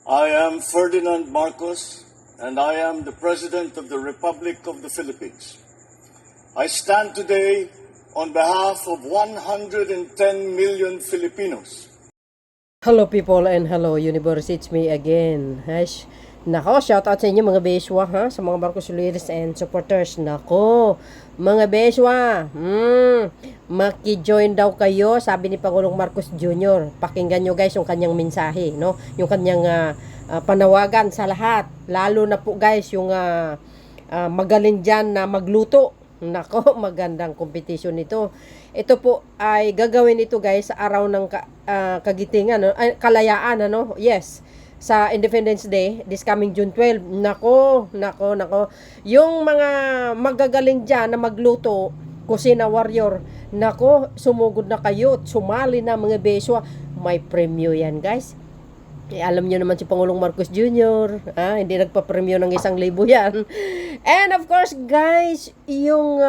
I am Ferdinand Marcos, and I am the President of the Republic of the Philippines. I stand today on behalf of 110 million Filipinos. Hello people and hello universe, it's me again. Nako, shoutout sa inyo mga beswa ha, sa mga Marcos leaders and supporters. Nako, mga beswa, maki-join daw kayo, sabi ni Pangulong Marcos Jr. Pakinggan nyo guys yung kanyang mensahe, no? Yung kanyang panawagan sa lahat, lalo na po guys yung magaling dyan na magluto. Nako, magandang competition ito. Ito po ay gagawin ito guys sa araw ng kagitingan, kalayaan, ano? Yes, sa Independence Day, this coming June 12. Nako. Yung mga magagaling dyan na magluto, kusina warrior, nako, sumugod na kayo, sumali na mga beswa. May premyo yan guys. Alam nyo naman si Pangulong Marcos Jr. Hindi nagpa-premyo ng 1,000 yan. And of course guys, yung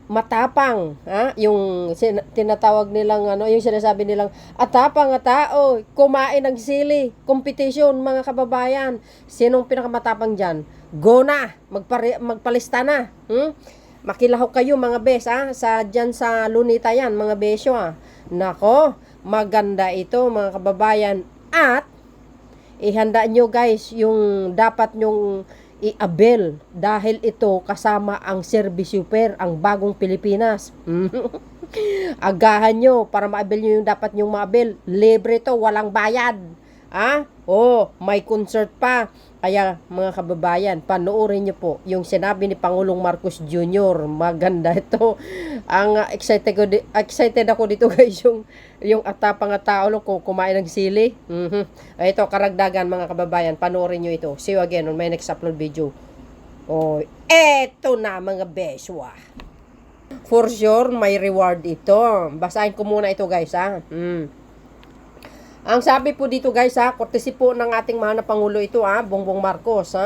matapang, yung tinatawag nilang yung sinasabi nilang atapang tao, kumain ng sili, competition mga kababayan. Sinong pinakamatapang diyan? Go na, magpalista na. Makilahok kayo mga bes, sa diyan sa Lunita yan, mga besyo. Nako, maganda ito mga kababayan, at ihanda nyo guys yung dapat nyong i-abel dahil ito kasama ang Service Super, ang bagong Pilipinas. Agahan nyo para ma-abel nyo yung dapat nyong ma-abel. Libre to, walang bayad. May concert pa. Kaya mga kababayan, panoorin nyo po yung sinabi ni Pangulong Marcos Jr. Maganda ito. Ang excited ako dito guys, yung atapang tao kung kumain ng sili. Ito, karagdagan mga kababayan, panoorin nyo ito. See you again on my next upload video. Eto na mga beswa. For sure, may reward ito. Basahin ko muna ito guys, Ang sabi po dito guys, courtesy po ng ating mahal na Pangulo ito, Bongbong Marcos,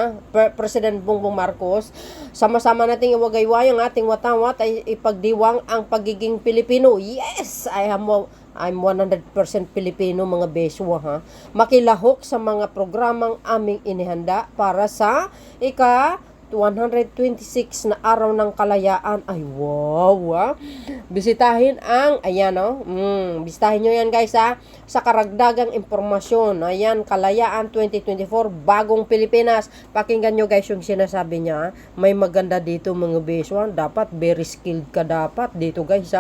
President Bongbong Marcos. Sama-sama nating iwagayway ang ating watawat ay ipagdiwang ang pagiging Pilipino. Yes, I'm 100% Pilipino mga beswa, Makilahok sa mga programang aming inihanda para sa 126 na araw ng kalayaan. Ay wow, bisitahin ang bisitahin nyo yan guys, sa karagdagang impormasyon. Ayan, Kalayaan 2024, bagong Pilipinas. Pakinggan nyo guys yung sinasabi niya. May maganda dito mga beswa. Dapat very skilled ka dapat dito guys,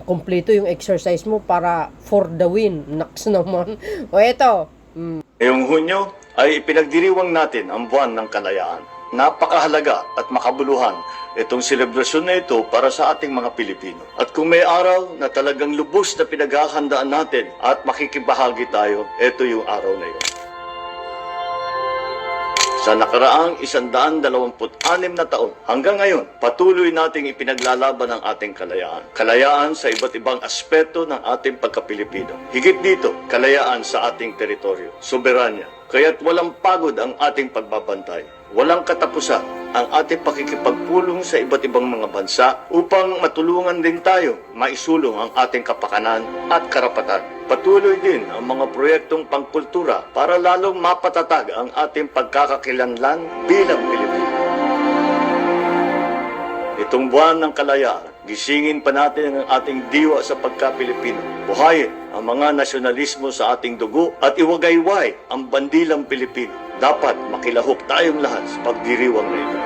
kompleto yung exercise mo para for the win. Naks naman. Eto, Ngayong Hunyo ay ipinagdiriwang natin ang buwan ng kalayaan. Napakahalaga at makabuluhan itong selebrasyon na ito para sa ating mga Pilipino. At kung may araw na talagang lubos na pinaghahandaan natin at makikibahagi tayo, ito yung araw na yun. Sa nakaraang 126 na taon, hanggang ngayon, patuloy nating ipinaglalaban ang ating kalayaan. Kalayaan sa iba't ibang aspeto ng ating pagka-Pilipino. Higit dito, kalayaan sa ating teritoryo, soberanya. Kaya't walang pagod ang ating pagbabantay. Walang katapusan ang ating pakikipagpulong sa iba't ibang mga bansa upang matulungan din tayo maisulong ang ating kapakanan at karapatan. Patuloy din ang mga proyektong pangkultura para lalong mapatatag ang ating pagkakakilanlan bilang Pilipino. Itong buwan ng kalayaan, gisingin pa natin ang ating diwa sa pagka-Pilipino. Buhayin ang mga nasyonalismo sa ating dugo at iwagayway ang bandilang Pilipino. Dapat makilahok tayong lahat sa pagdiriwang na ito.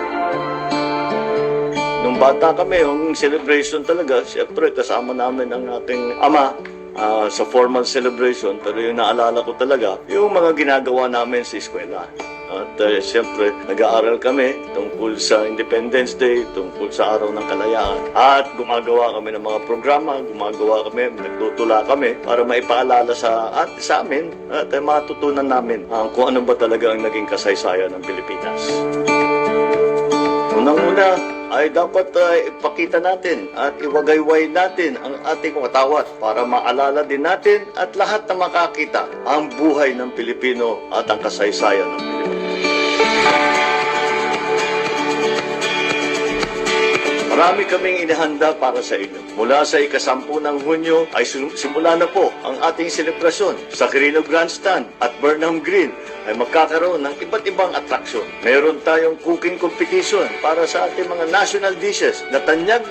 Nung bata kami, yung celebration talaga, siyempre kasama namin ang ating ama sa formal celebration. Pero yung naalala ko talaga, yung mga ginagawa namin sa eskwela. At siyempre, nag-aaral kami tungkol sa Independence Day, tungkol sa Araw ng Kalayaan. At gumagawa kami ng mga programa, nagtutula kami para maipaalala sa amin at matutunan namin kung ano ba talaga ang naging kasaysayan ng Pilipinas. Unang-una ay dapat ipakita natin at iwagayway natin ang ating watawat para maalala din natin at lahat na makakita ang buhay ng Pilipino at ang kasaysayan ng Pilipino. Marami kaming inihanda para sa inyo. Mula sa ikasampu ng Hunyo ay simula na po ang ating selebrasyon sa Quirino Grandstand at Burnham Green ay magkakaroon ng iba't ibang atraksyon. Meron tayong cooking competition para sa ating mga national dishes na tanyag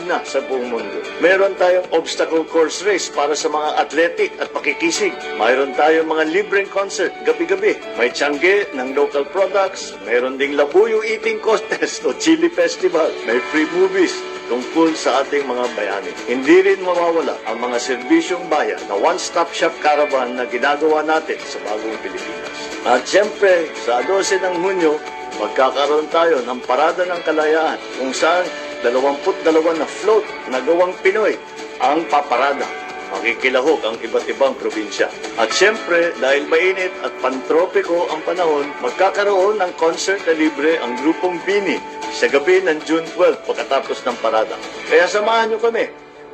na sa buong mundo. Meron tayong obstacle course race para sa mga athletic at pakikisig. Mayroon tayong mga libreng concert gabi-gabi. May tiyangge ng local products. Meron ding labuyo eating contest o chili festival. May free movies tungkol sa ating mga bayani. Hindi rin mawawala ang mga serbisyong bayan na one-stop shop caravan na ginagawa natin sa bagong Pilipinas. At siyempre, sa 12 ng Hunyo, magkakaroon tayo ng Parada ng Kalayaan kung saan 22 na float na gawang Pinoy ang paparada. Makikilahok ang iba't ibang probinsya. At siyempre, dahil mainit at pantropiko ang panahon, magkakaroon ng concert na libre ang grupong Bini sa gabi ng June 12 pagkatapos ng parada. Kaya samahan nyo kami.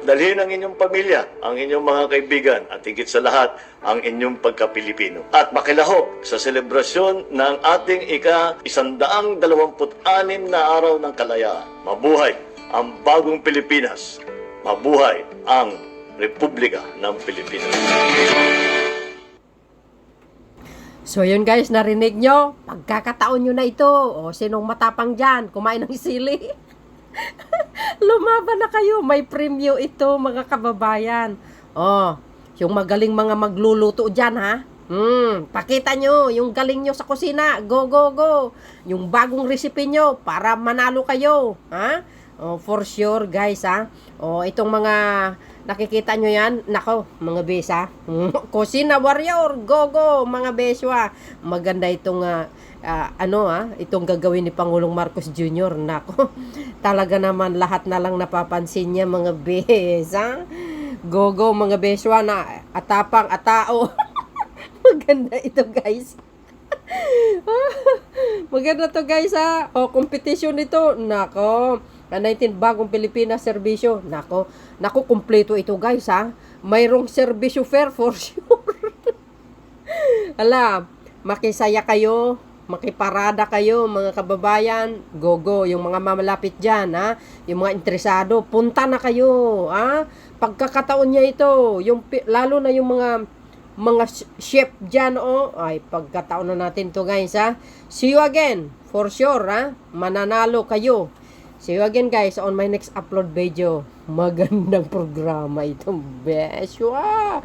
Dalhin ang inyong pamilya, ang inyong mga kaibigan, at higit sa lahat, ang inyong pagka-Pilipino. At makilahok sa selebrasyon ng ating ika-126 na araw ng kalayaan. Mabuhay ang bagong Pilipinas. Mabuhay ang Republika ng Pilipinas. So yun guys, narinig nyo? Pagkakataon nyo na ito. O sinong matapang dyan? Kumain ng sili. Lumaban na kayo. May premyo ito mga kababayan. Oh, yung magaling mga magluluto dyan ha. Pakita nyo yung galing nyo sa kusina. Go, go, go. Yung bagong recipe nyo para manalo kayo. Ha? Oh, for sure guys ha. Oh, itong mga nakikita nyo yan. Nako, mga besa. Kusina warrior. Go, go, mga beswa. Maganda itong itong gagawin ni Pangulong Marcos Jr. Nako, talaga naman lahat na lang napapansin niya mga besa. Go, go, mga beswa na atapang atao. Maganda ito guys. Maganda to guys ha. O, competition ito. Nako, 19 bagong Pilipinas serbisyo. Nako, kumpleto ito guys ha. Mayroong serbisyo fair for sure. Alam, makisaya kayo, makiparada kayo mga kababayan. Go, go, yung mga mamalapit dyan ha. Yung mga interesado, punta na kayo ha. Pagkakataon niya ito, lalo na yung mga chef dyan ay pagkataon na natin to guys ha. See you again for sure ha. Mananalo kayo. See you again guys on my next upload video. Magandang programa itong beswa.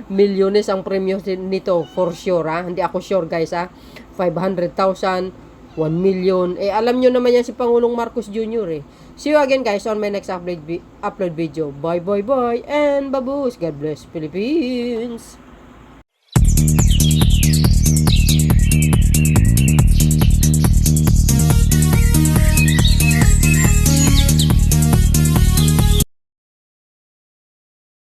Milyones ang premyo nito for sure ha. Hindi ako sure guys ha. 500,000, 1 million. Alam nyo naman yan si Pangulong Marcos Jr. See you again guys on my next upload video. Bye bye bye and babush. God bless Philippines.